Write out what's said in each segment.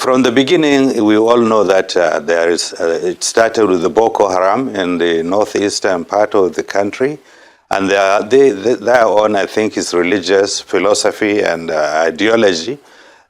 From the beginning, we all know that it started with the Boko Haram in the northeastern part of the country. And their own, I think, is religious philosophy and ideology.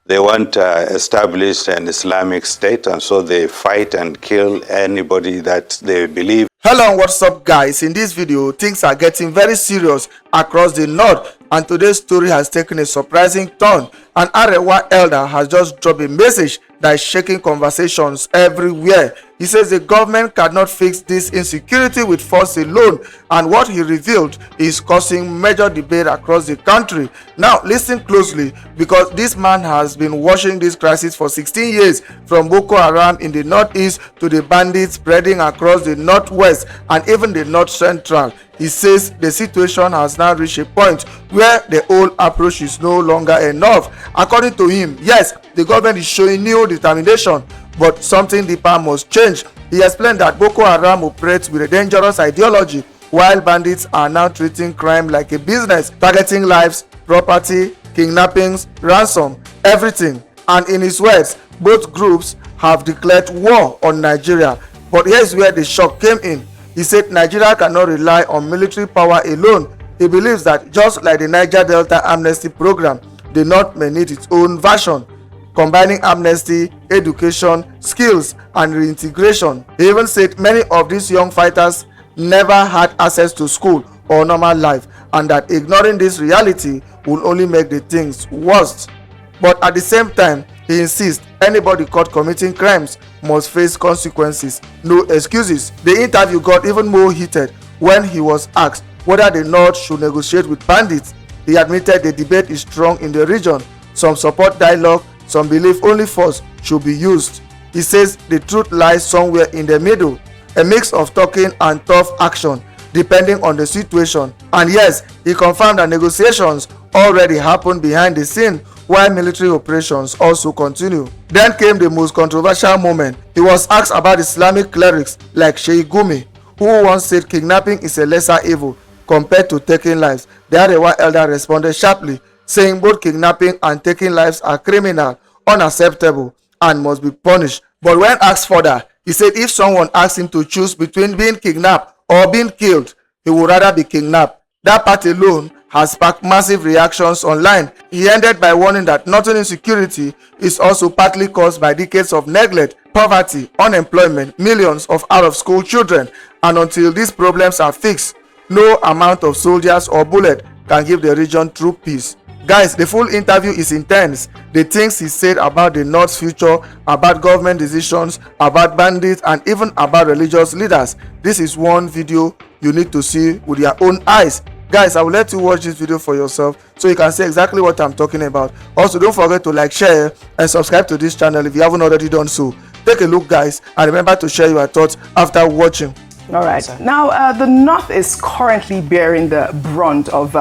They want to establish an Islamic state, and so they fight and kill anybody that they believe. Hello and what's up, guys? In this video, things are getting very serious across the north, and today's story has taken a surprising turn. An Arewa elder has just dropped a message that is shaking conversations everywhere. He says the government cannot fix this insecurity with force alone, and what he revealed is causing major debate across the country. Now listen closely, because this man has been watching this crisis for 16 years, from Boko Haram in the northeast to the bandits spreading across the northwest and even the north central. He says the situation has now reached a point where the old approach is no longer enough. According to him, yes, the government is showing new determination, but something deeper must change. He explained that Boko Haram operates with a dangerous ideology, while bandits are now treating crime like a business, targeting lives, property, kidnappings, ransom, everything. And in his words, both groups have declared war on Nigeria. But here's where the shock came in. He said Nigeria cannot rely on military power alone. He believes that just like the Niger Delta Amnesty program, the North may need its own version, combining amnesty, education, skills, and reintegration. He even said many of these young fighters never had access to school or normal life, and that ignoring this reality will only make the things worse. But at the same time, he insists anybody caught committing crimes must face consequences, no excuses. The interview got even more heated when he was asked whether the North should negotiate with bandits. He admitted the debate is strong in the region. Some support dialogue, some believe only force should be used. He says the truth lies somewhere in the middle, a mix of talking and tough action depending on the situation. And yes, he confirmed that negotiations already happened behind the scene while military operations also continue. Then came the most controversial moment. He was asked about Islamic clerics like Sheikh Gumi, who once said kidnapping is a lesser evil compared to taking lives. The Arewa elder responded sharply, saying both kidnapping and taking lives are criminal, unacceptable, and must be punished. But when asked further, he said if someone asked him to choose between being kidnapped or being killed, he would rather be kidnapped. That part alone has sparked massive reactions online. He ended by warning that northern insecurity is also partly caused by decades of neglect, poverty, unemployment, millions of out-of-school children, and until these problems are fixed, no amount of soldiers or bullet can give the region true peace. Guys, the full interview is intense. The things he said about the North's future, about government decisions, about bandits, and even about religious leaders. This is one video you need to see with your own eyes. Guys, I will let you watch this video for yourself so you can see exactly what I'm talking about. Also, don't forget to like, share, and subscribe to this channel if you haven't already done so. Take a look, guys, and remember to share your thoughts after watching. All right. Now, the North is currently bearing the brunt of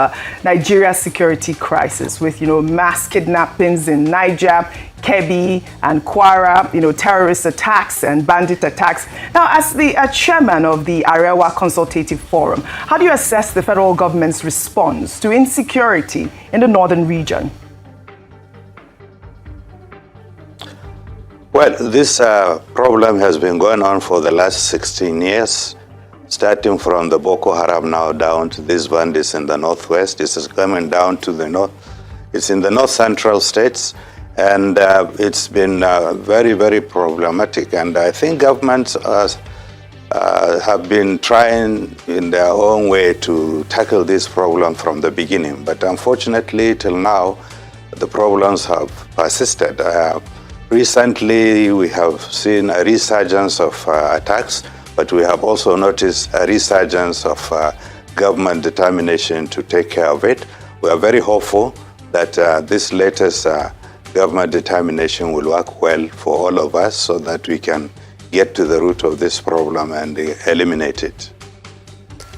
Nigeria's security crisis with, mass kidnappings in Niger, Kebbi, and Kwara, terrorist attacks and bandit attacks. Now, as the chairman of the Arewa Consultative Forum, how do you assess the federal government's response to insecurity in the northern region? Well, this problem has been going on for the last 16 years, starting from the Boko Haram now down to these bandits in the northwest. This is coming down to the north. It's in the north central states, and it's been very, very problematic. And I think governments have been trying in their own way to tackle this problem from the beginning. But unfortunately, till now, the problems have persisted. Recently, we have seen a resurgence of attacks, but we have also noticed a resurgence of government determination to take care of it. We are very hopeful that this latest government determination will work well for all of us so that we can get to the root of this problem and eliminate it.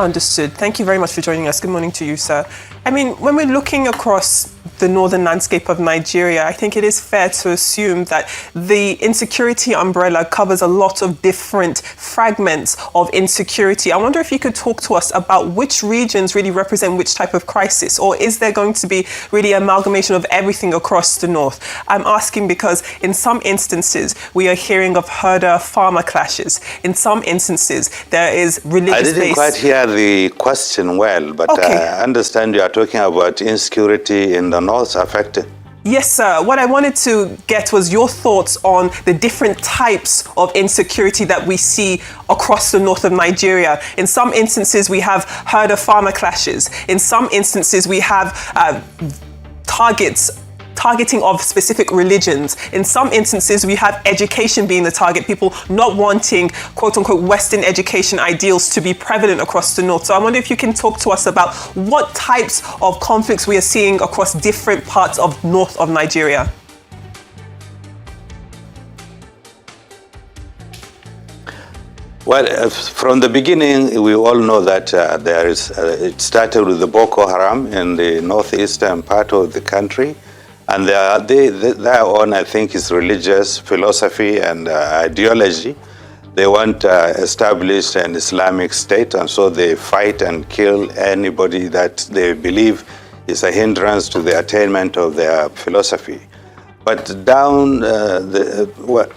Understood. Thank you very much for joining us. Good morning to you, sir. I mean, when we're looking across the northern landscape of Nigeria, I think it is fair to assume that the insecurity umbrella covers a lot of different fragments of insecurity. I wonder if you could talk to us about which regions really represent which type of crisis, or is there going to be really amalgamation of everything across the north? I'm asking because in some instances we are hearing of herder-farmer clashes. In some instances there is religious. I didn't quite hear the question well, but Okay. I understand you are talking about insecurity in the north affected. Yes, sir. What I wanted to get was your thoughts on the different types of insecurity that we see across the north of Nigeria. In some instances, we have herder-farmer clashes. In some instances, we have targeting of specific religions. In some instances, we have education being the target, people not wanting quote-unquote Western education ideals to be prevalent across the north. So I wonder if you can talk to us about what types of conflicts we are seeing across different parts of north of Nigeria. Well, from the beginning, we all know that it started with the Boko Haram in the northeastern part of the country. And their own, I think, is religious philosophy and ideology. They want to establish an Islamic state, and so they fight and kill anybody that they believe is a hindrance to the attainment of their philosophy. But down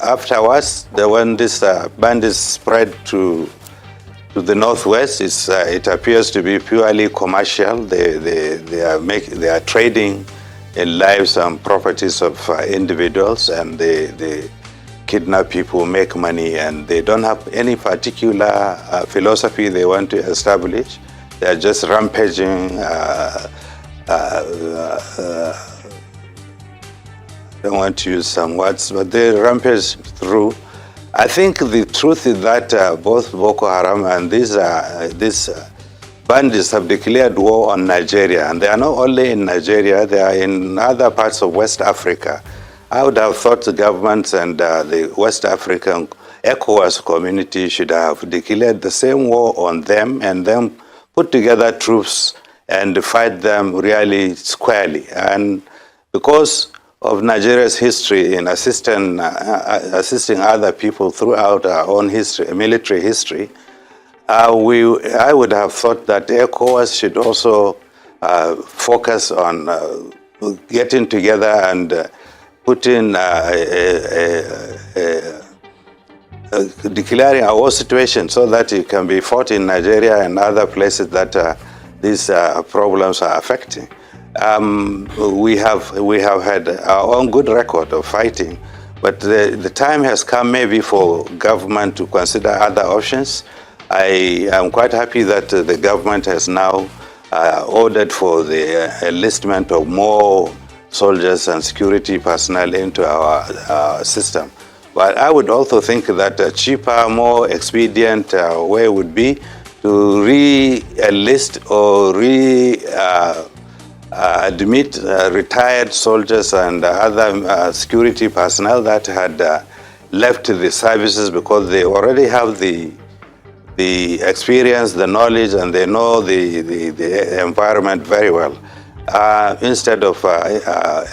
afterwards, when this bandits spread to the northwest, it appears to be purely commercial. They are trading in lives and properties of individuals, and they kidnap people, make money, and they don't have any particular philosophy they want to establish. They are just rampaging. I don't want to use some words, but they rampage through. I think the truth is that both Boko Haram and these bandits have declared war on Nigeria, and they are not only in Nigeria, they are in other parts of West Africa. I would have thought the governments and the West African ECOWAS community should have declared the same war on them and then put together troops and fight them really squarely. And because of Nigeria's history in assisting other people throughout our own history, military history, I would have thought that ECOWAS should also focus on getting together and putting declaring a war situation so that it can be fought in Nigeria and other places that these problems are affecting. We have had our own good record of fighting, but the time has come maybe for government to consider other options. I am quite happy that the government has now ordered for the enlistment of more soldiers and security personnel into our system. But I would also think that a cheaper, more expedient way would be to re-enlist or admit retired soldiers and other security personnel that had left the services because they already have the experience, the knowledge, and they know the environment very well. Instead of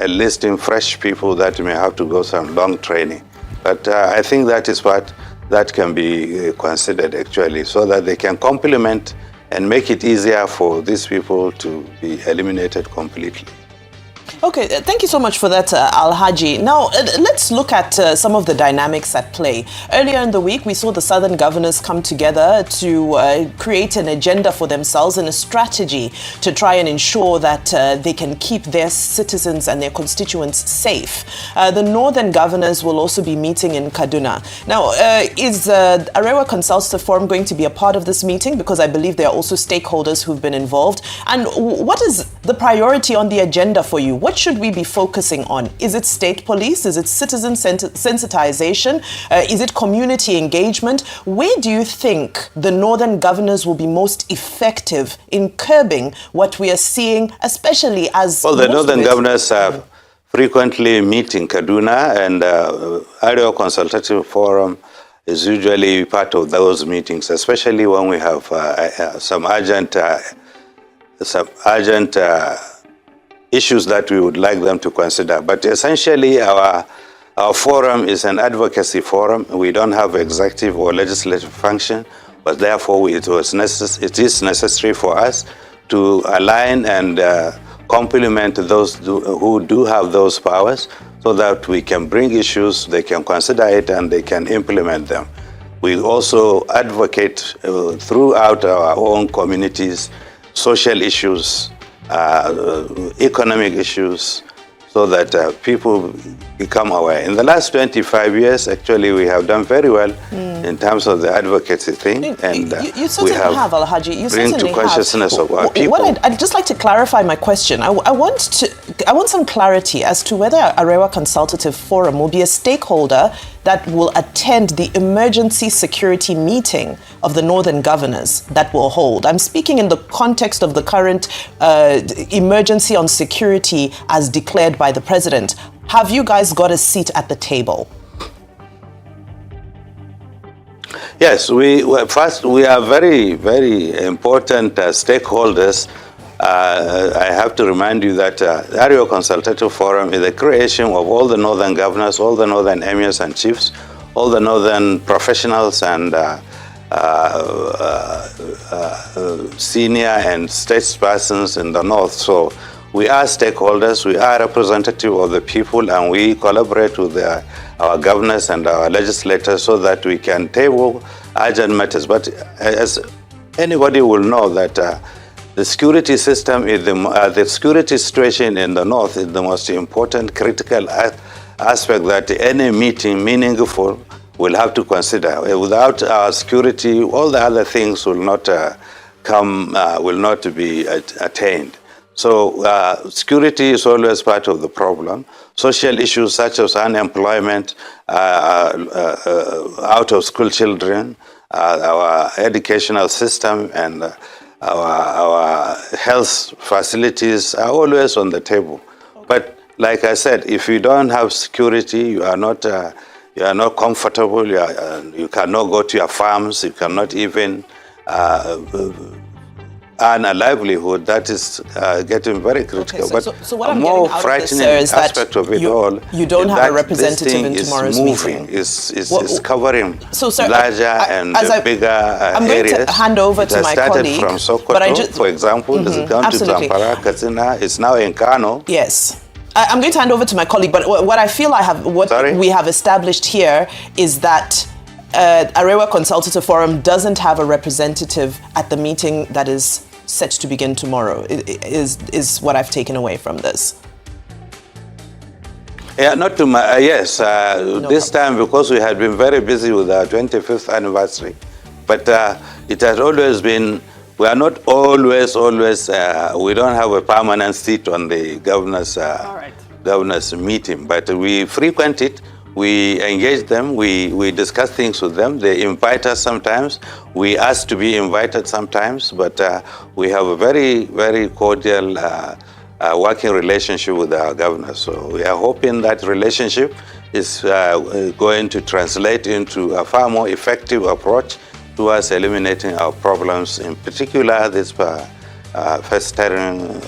enlisting fresh people that may have to go some long training. But I think that is what that can be considered actually, so that they can complement and make it easier for these people to be eliminated completely. Okay, thank you so much for that, Alhaji. Now, let's look at some of the dynamics at play. Earlier in the week, we saw the southern governors come together to create an agenda for themselves and a strategy to try and ensure that they can keep their citizens and their constituents safe. The northern governors will also be meeting in Kaduna. Now, is Arewa Consultative Forum going to be a part of this meeting? Because I believe there are also stakeholders who've been involved. And what is the priority on the agenda for you? What should we be focusing on? Is it state police? Is it citizen sensitization? Is it community engagement? Where do you think the northern governors will be most effective in curbing what we are seeing, especially as... Well, the northern governors frequently meet in Kaduna, and Arewa Consultative Forum is usually part of those meetings, especially when we have some urgent some urgent issues that we would like them to consider. But essentially, our forum is an advocacy forum. We don't have executive or legislative function, but therefore it is necessary for us to align and complement those who do have those powers, so that we can bring issues, they can consider it, and they can implement them. We also advocate throughout our own communities, social issues, economic issues, so that people become aware. In the last 25 years, actually, we have done very well in terms of the advocacy thing, and you certainly have, Alhaji. You bring to consciousness of our people. I'd just like to clarify my question. I want some clarity as to whether Arewa Consultative Forum will be a stakeholder that will attend the emergency security meeting of the Northern Governors that will hold. I'm speaking in the context of the current emergency on security as declared by the President. Have you guys got a seat at the table? Yes, we are very, very important stakeholders. I have to remind you that the Arewa Consultative Forum is the creation of all the Northern Governors, all the Northern Emirs and Chiefs, all the Northern professionals and senior and statespersons in the North. So we are stakeholders, we are representative of the people, and we collaborate with our governors and our legislators so that we can table urgent matters. But as anybody will know that the security system is the security situation in the North is the most important critical aspect that any meeting meaningful will have to consider. Without our security, all the other things will not will not be attained. So security is always part of the problem. Social issues such as unemployment, out of school children, our educational system, and our health facilities are always on the table. But like I said, if you don't have security, you are not comfortable. You cannot go to your farms. You cannot even earn a livelihood. That is getting very critical. Okay, so what I'm more getting out frightening of this, sir, is aspect that of it all, you don't have a representative in tomorrow's meeting. meeting. Is covering so, sir, larger and bigger I'm areas. going to hand over to my colleague. From Sokoto, for example, it's gone to Zamfara, Katsina. It's now in Kano. Yes. I'm going to hand over to my colleague, but what I feel we have established here is that Arewa Consultative Forum doesn't have a representative at the meeting that is set to begin tomorrow, is what I've taken away from this. Yeah, not to my, yes, this time because we had been very busy with our 25th anniversary, but it has always been, we are not always, we don't have a permanent seat on the governor's meeting, but we frequent it. We engage them, we discuss things with them. They invite us sometimes. We ask to be invited sometimes, but we have a very, very cordial working relationship with our governor. So we are hoping that relationship is going to translate into a far more effective approach towards eliminating our problems, in particular this festering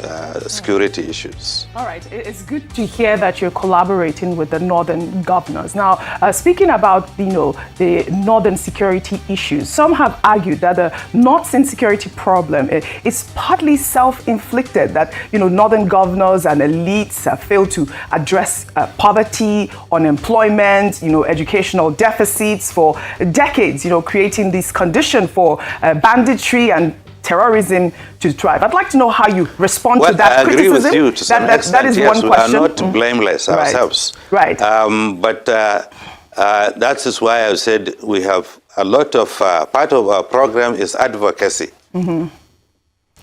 security issues. All right, it's good to hear that you're collaborating with the Northern Governors. Now, speaking about, the Northern security issues, some have argued that the North's insecurity problem is partly self-inflicted, that, Northern Governors and elites have failed to address poverty, unemployment, educational deficits for decades, creating this condition for banditry and terrorism to thrive. I'd like to know how you respond to that criticism. I agree with you to some extent. That is yes, one question. We are not blameless ourselves. Right. But that is why I said we have a lot of, part of our program is advocacy. Mm-hmm.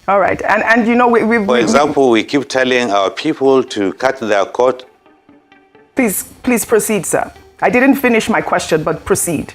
All right. And for example, we keep telling our people to cut their coat. Please proceed, sir. I didn't finish my question, but proceed.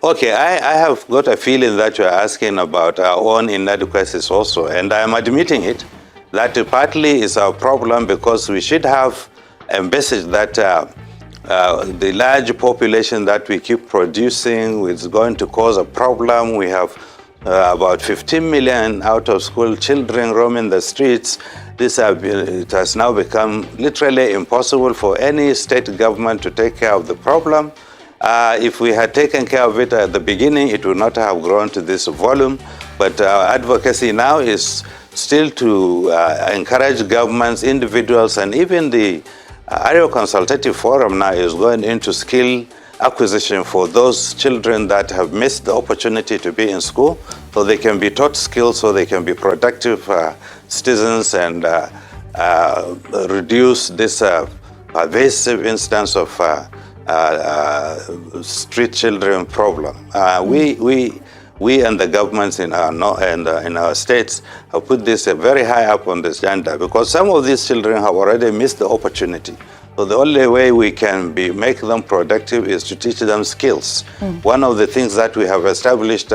Okay, I have got a feeling that you're asking about our own inadequacies also, and I'm admitting it, that partly is our problem because we should have envisaged that the large population that we keep producing is going to cause a problem. We have about 15 million out-of-school children roaming the streets. It has now become literally impossible for any state government to take care of the problem. If we had taken care of it at the beginning, it would not have grown to this volume. But our advocacy now is still to encourage governments, individuals, and even the Arewa Consultative Forum now is going into skill acquisition for those children that have missed the opportunity to be in school, so they can be taught skills, so they can be productive citizens and reduce this pervasive instance of street children problem. We and the governments in our states have put this very high up on the agenda, because some of these children have already missed the opportunity. So the only way we can make them productive is to teach them skills. One of the things that we have established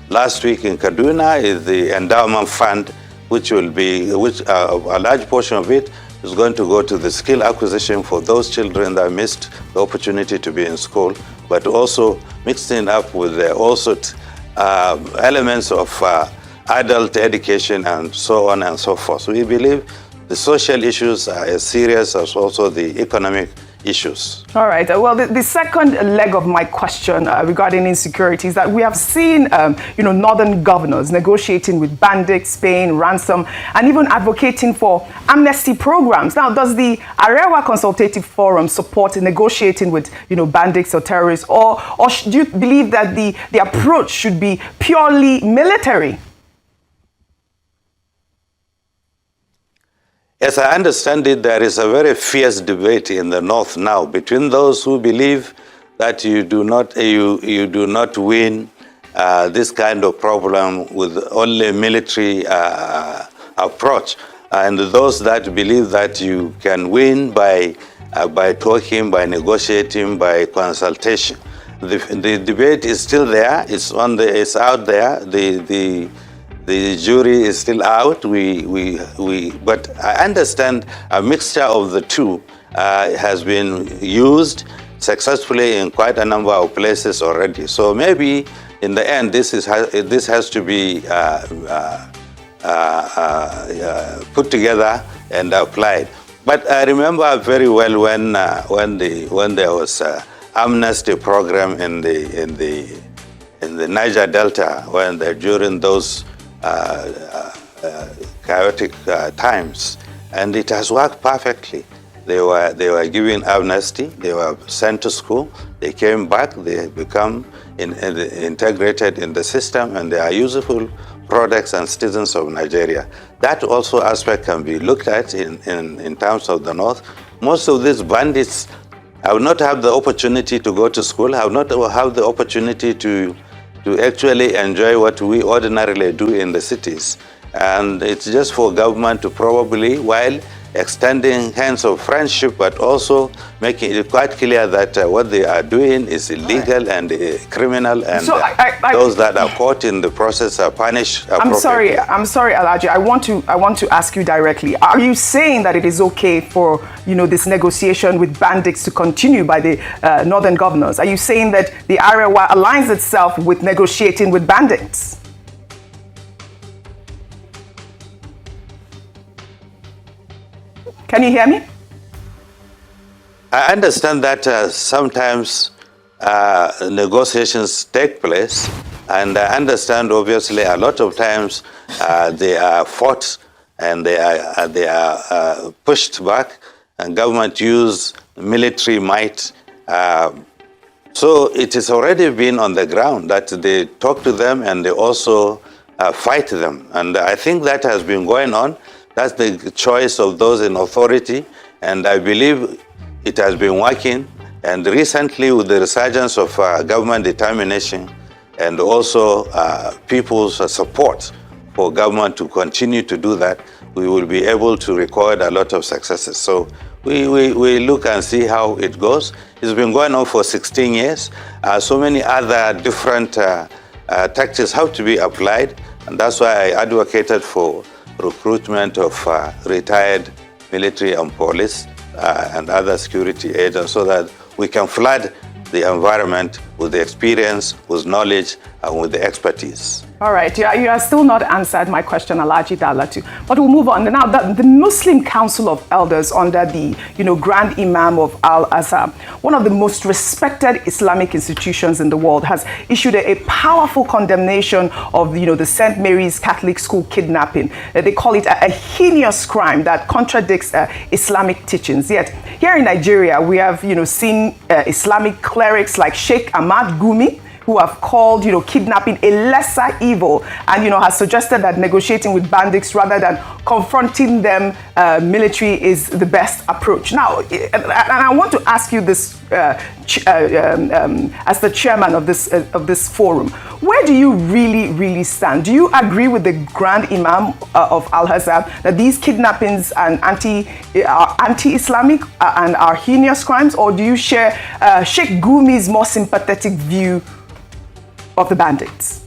last week in Kaduna is the endowment fund, which a large portion of it is going to go to the skill acquisition for those children that missed the opportunity to be in school, but also mixing up with elements of adult education and so on and so forth. So we believe the social issues are as serious as also the economic issues. All right. Well, the second leg of my question regarding insecurity is that we have seen, northern governors negotiating with bandits, paying ransom, and even advocating for amnesty programs. Now, does the Arewa Consultative Forum support negotiating with, bandits or terrorists, or do you believe that the approach should be purely military? As I understand it, there is a very fierce debate in the North now between those who believe that you do not win this kind of problem with only military approach, and those that believe that you can win by talking, by negotiating, by consultation. The debate is still there. It's out there. The jury is still out. But I understand a mixture of the two has been used successfully in quite a number of places already. So maybe in the end, this has to be put together and applied. But I remember very well when there was amnesty program in the Niger Delta, during those chaotic times, and it has worked perfectly. They were given amnesty. They were sent to school. They came back. They become integrated in the system, and they are useful products and citizens of Nigeria. That also aspect can be looked at in terms of the North. Most of these bandits have not had the opportunity to go to school, have not had the opportunity to actually enjoy what we ordinarily do in the cities. And it's just for government to probably, while extending hands of friendship, but also making it quite clear that what they are doing is illegal and criminal, and so those that are caught in the process are punished appropriately. I'm sorry, Alhaji. I want to ask you directly. Are you saying that it is okay for this negotiation with bandits to continue by the northern governors? Are you saying that the Arewa aligns itself with negotiating with bandits? Can you hear me? I understand that sometimes negotiations take place, and I understand obviously a lot of times they are fought and they are pushed back, and government use military might. So it has already been on the ground that they talk to them and they also fight them, and I think that has been going on. That's the choice of those in authority, and I believe it has been working. And recently, with the resurgence of government determination and also people's support for government to continue to do that, we will be able to record a lot of successes. So we look and see how it goes. It's been going on for 16 years. So many other different tactics have to be applied, and that's why I advocated for recruitment of retired military and police and other security agents, so that we can flood the environment with the experience, with knowledge, and with the expertise. All right, you are still not answered my question, Alhaji Dalatu. But we'll move on. Now, the Muslim Council of Elders under the, Grand Imam of Al-Azhar, one of the most respected Islamic institutions in the world, has issued a powerful condemnation of, the St. Mary's Catholic School kidnapping. They call it a heinous crime that contradicts Islamic teachings. Yet, here in Nigeria, we have, seen Islamic clerics like Sheikh Ahmad Gumi, who have called, kidnapping a lesser evil, and, has suggested that negotiating with bandits rather than confronting them military is the best approach. Now, and I want to ask you this as the chairman of this forum, where do you really stand? Do you agree with the Grand Imam of Al-Azhar that these kidnappings are anti-Islamic and are heinous crimes, or do you share Sheikh Gumi's more sympathetic view of the bandits?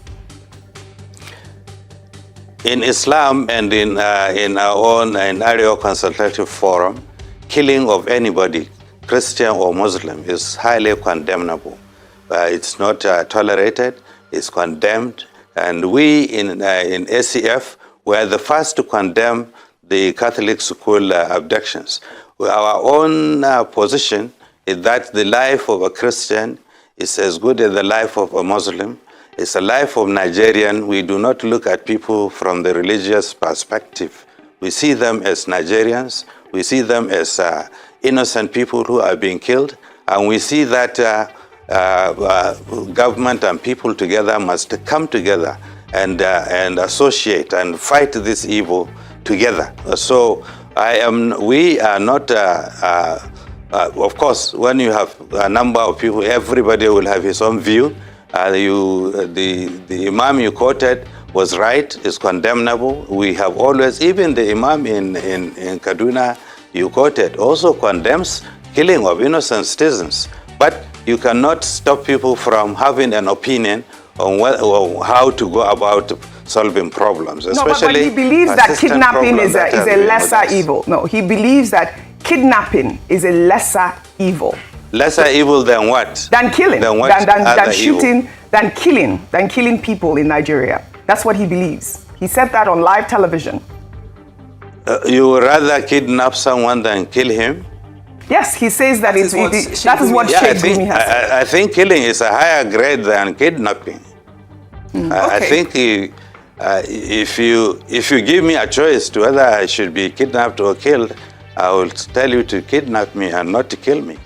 In Islam and in our own Arewa Consultative Forum, killing of anybody, Christian or Muslim, is highly condemnable. It's not tolerated, it's condemned. And we in ACF were the first to condemn the Catholic school abductions. Our own position is that the life of a Christian is as good as the life of a Muslim. It's a life of Nigerian. We do not look at people from the religious perspective. We see them as Nigerians. We see them as innocent people who are being killed. And we see that government and people together must come together and associate and fight this evil together. So we are not, of course, when you have a number of people, everybody will have his own view. The Imam you quoted was right, is condemnable. We have always, even the Imam in Kaduna you quoted also condemns killing of innocent citizens. But you cannot stop people from having an opinion on how to go about solving problems. Especially but he believes that kidnapping is a lesser evil. No, he believes that kidnapping is a lesser evil. Lesser evil than what? Than killing. Than what? Than shooting, than killing people in Nigeria. That's what he believes. He said that on live television. You would rather kidnap someone than kill him? Yes, he says that that is what Sheikh Gumi has said. I think killing is a higher grade than kidnapping. Okay. I think if you give me a choice to whether I should be kidnapped or killed, I will tell you to kidnap me and not to kill me.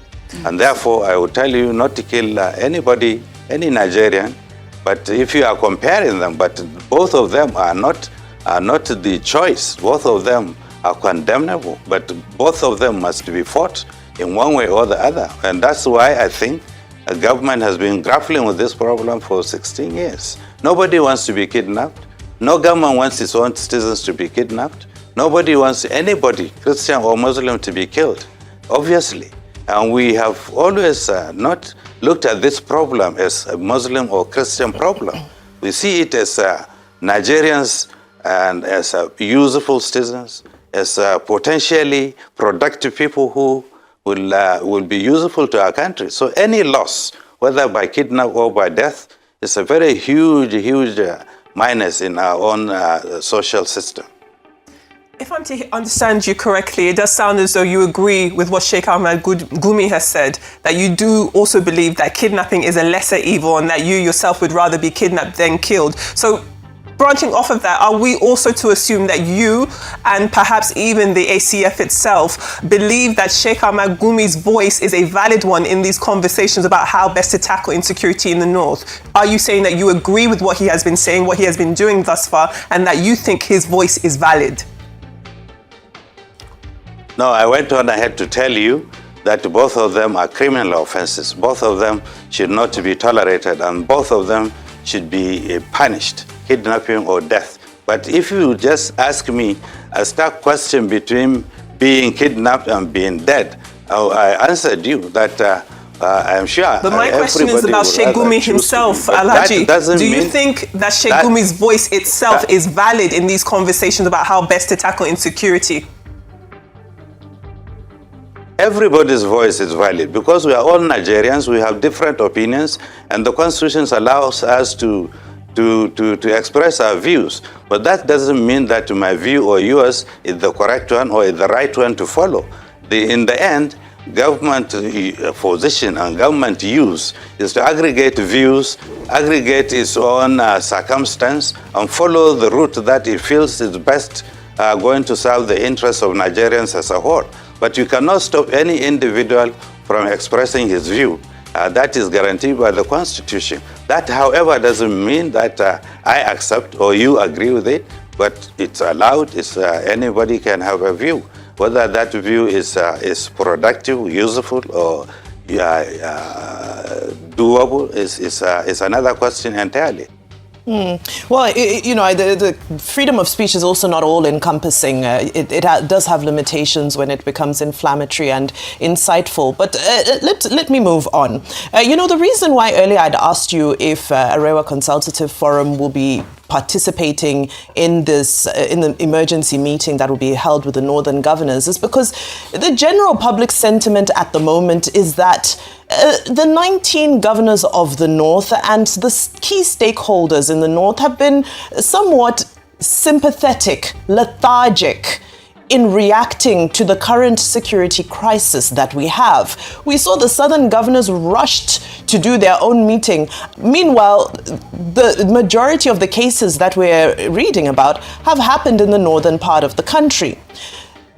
And therefore, I will tell you not to kill anybody, any Nigerian. But if you are comparing them, but both of them are not the choice. Both of them are condemnable, but both of them must be fought in one way or the other. And that's why I think the government has been grappling with this problem for 16 years. Nobody wants to be kidnapped. No government wants its own citizens to be kidnapped. Nobody wants anybody, Christian or Muslim, to be killed, obviously. And we have always not looked at this problem as a Muslim or Christian problem. We see it as Nigerians and as useful citizens, as potentially productive people who will be useful to our country. So any loss, whether by kidnap or by death, is a very huge minus in our own social system. If I'm to understand you correctly, it does sound as though you agree with what Sheikh Ahmad Gumi has said, that you do also believe that kidnapping is a lesser evil and that you yourself would rather be kidnapped than killed. So branching off of that, are we also to assume that you and perhaps even the ACF itself believe that Sheikh Ahmad Gumi's voice is a valid one in these conversations about how best to tackle insecurity in the North? Are you saying that you agree with what he has been saying, what he has been doing thus far, and that you think his voice is valid? No, I went on ahead to tell you that both of them are criminal offenses. Both of them should not be tolerated, and both of them should be punished, kidnapping or death. But if you just ask me a stark question between being kidnapped and being dead, I answered you that I'm sure. But my question is about Sheikh Gumi himself, Alhaji. Do you think that Sheikh Gumi's voice itself is valid in these conversations about how best to tackle insecurity? Everybody's voice is valid because we are all Nigerians, we have different opinions, and the Constitution allows us to to express our views. But that doesn't mean that my view or yours is the correct one or is the right one to follow. In the end, government position and government use is to aggregate views, aggregate its own circumstance, and follow the route that it feels is best going to serve the interests of Nigerians as a whole. But you cannot stop any individual from expressing his view. That is guaranteed by the Constitution. That, however, doesn't mean that I accept or you agree with it, but it's allowed. Anybody can have a view. Whether that view is productive, useful, or doable is another question entirely. Well, the freedom of speech is also not all-encompassing. It does have limitations when it becomes inflammatory and insightful. But let me move on. The reason why earlier I'd asked you if Arewa Consultative Forum will be participating in this in the emergency meeting that will be held with the northern governors is because the general public sentiment at the moment is that the 19 governors of the north and the key stakeholders in the north have been somewhat sympathetic, lethargic in reacting to the current security crisis that we have. We saw the southern governors rushed to do their own meeting. Meanwhile, the majority of the cases that we're reading about have happened in the northern part of the country.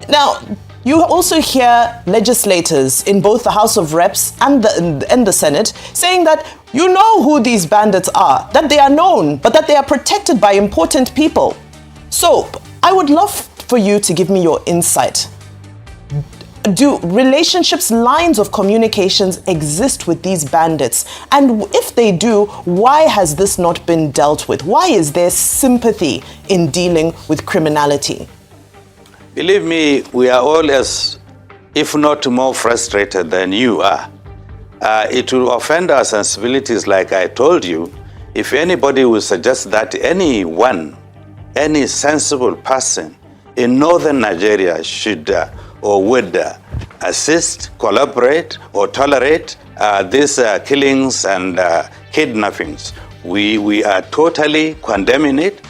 Now, you also hear legislators in both the House of Reps and the Senate saying that you know who these bandits are, that they are known, but that they are protected by important people. So I would love for you to give me your insight. Do relationships, lines of communications exist with these bandits? And if they do, why has this not been dealt with? Why is there sympathy in dealing with criminality? Believe me, we are all as, if not more frustrated than you are. It will offend our sensibilities, like I told you, if anybody will suggest that anyone, any sensible person in northern Nigeria should or would assist, collaborate, or tolerate these killings and kidnappings. We are totally condemning it.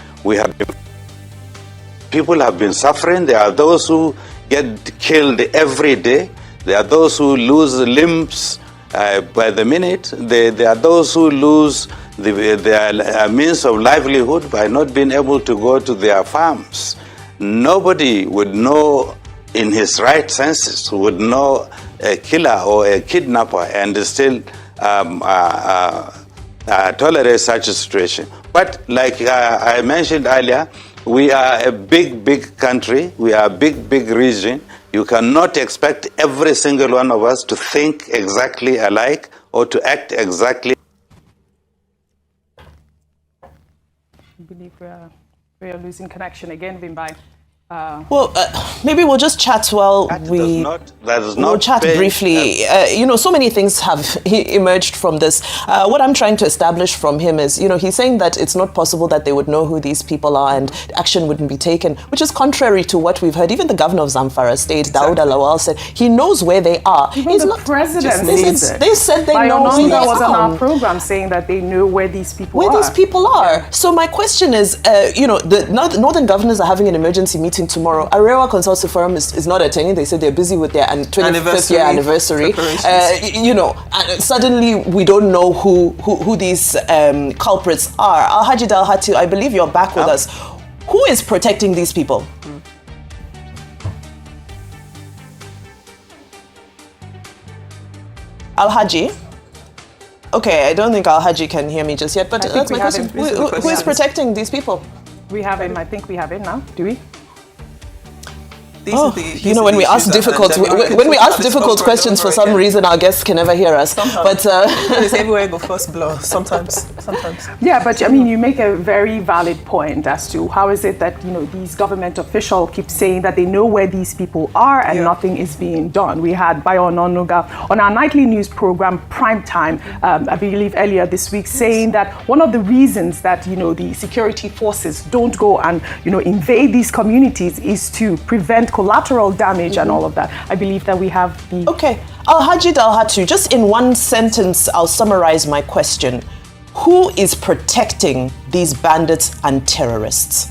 People have been suffering. There are those who get killed every day. There are those who lose limbs by the minute. There are those who lose their means of livelihood by not being able to go to their farms. Nobody would know in his right senses, would know a killer or a kidnapper and still tolerate such a situation. But like I mentioned earlier, we are a big country. We are a big region. You cannot expect every single one of us to think exactly alike or to act exactly. I believe we are losing connection again, Bimbai. Maybe we'll just chat while we'll chat briefly. So many things have emerged from this. What I'm trying to establish from him is, he's saying that it's not possible that they would know who these people are and action wouldn't be taken, which is contrary to what we've heard. Even the governor of Zamfara State, Daud Alawal, said he knows where they are. Even the president they said they know where they are. was on our program saying that they know where these people are. Where these people are. Yeah. So my question is, the northern governors are having an emergency meeting tomorrow. Arewa Consultative Forum is not attending. They said they're busy with their 25th year anniversary. Suddenly we don't know who these culprits are. Alhaji Dalhatu, I believe you're back with us. Who is protecting these people? Alhaji? Okay, I don't think Alhaji can hear me just yet, but that's my question. Who is protecting these people? We have him. I think we have him now. Do we? When we ask difficult questions, for some reason our guests can never hear us. Sometimes. But it's everywhere go first blow. Sometimes. Yeah, but you make a very valid point as to how is it that these government officials keep saying that they know where these people are and nothing is being done. We had Bayo Ononuga on our nightly news program Prime Time, I believe earlier this week, saying that one of the reasons that the security forces don't go and invade these communities is to prevent collateral damage and all of that. I believe that we have the... Okay. Alhaji Dalhatu, just in one sentence, I'll summarize my question. Who is protecting these bandits and terrorists?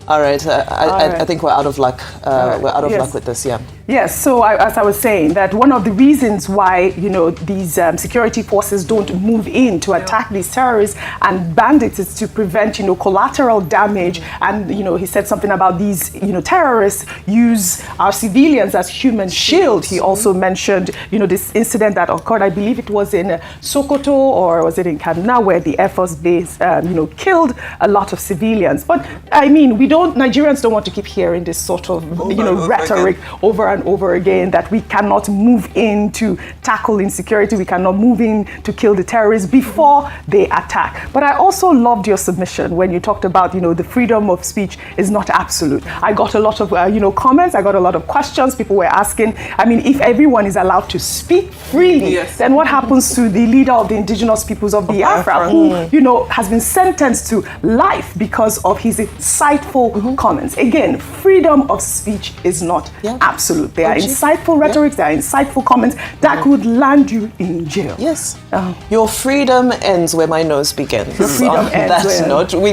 All right, I think we're out of luck. We're out of luck with this, yeah. Yes, so as I was saying, that one of the reasons why, these security forces don't move in to attack these terrorists and bandits is to prevent, collateral damage. And, he said something about these, terrorists use our civilians as human shield. He also mentioned, this incident that occurred, I believe it was in Sokoto or was it in Kaduna, where the Air Force base, killed a lot of civilians. But, Nigerians don't want to keep hearing this sort of, rhetoric over and over again, that we cannot move in to tackle insecurity, we cannot move in to kill the terrorists before they attack. But I also loved your submission when you talked about, the freedom of speech is not absolute. I got a lot of, comments, I got a lot of questions. People were asking, if everyone is allowed to speak freely, then what happens to the leader of the indigenous peoples of Biafra, who, has been sentenced to life because of his insightful comments? Again, freedom of speech is not absolute. There are insightful rhetorics, there are insightful comments that could land you in jail. Yes. Your freedom ends where my nose begins. Your freedom ends that note. We